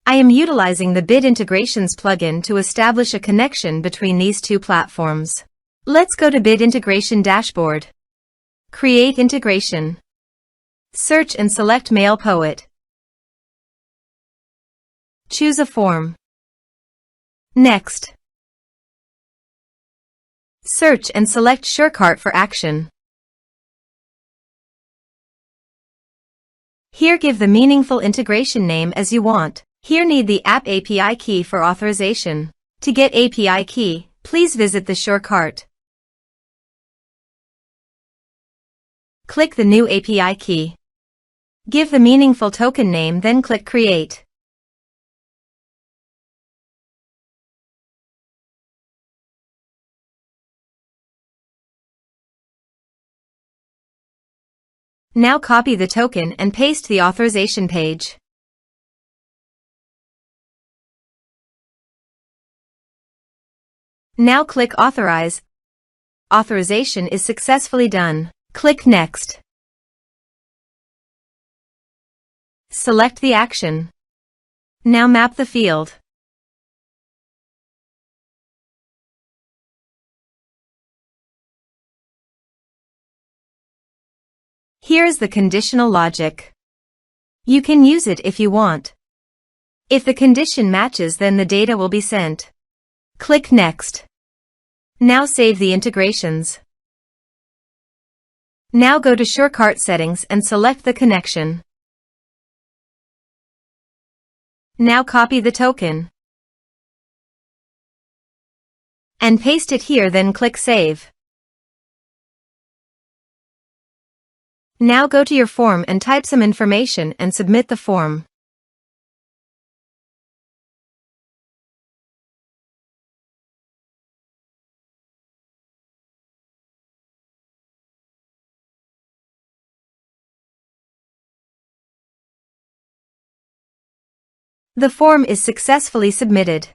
I am utilizing the Bit Integrations plugin to establish a connection between these two platforms. Let's go to Bit Integration Dashboard. Create integration. Search and select MailPoet. Choose a form. Next. Search and select SureCart for action. Here give the meaningful integration name as you want. Here need the app API key for authorization. To get API key, please visit the SureCart. Click the new API key. Give the meaningful token name, then click Create. Now copy the token and paste the authorization page. Now click Authorize. Authorization is successfully done. Click Next. Select the action. Now map the field. Here is the conditional logic. You can use it if you want. If the condition matches, then the data will be sent. Click Next. Now save the integrations. Now go to SureCart settings and select the connection. Now copy the token and paste it here, then click Save. Now go to your form and type some information and submit the form. The form is successfully submitted.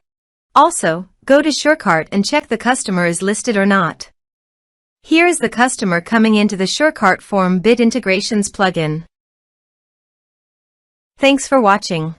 Also, go to SureCart and check the customer is listed or not. Here is the customer coming into the SureCart form Bit Integrations plugin. Thanks for watching.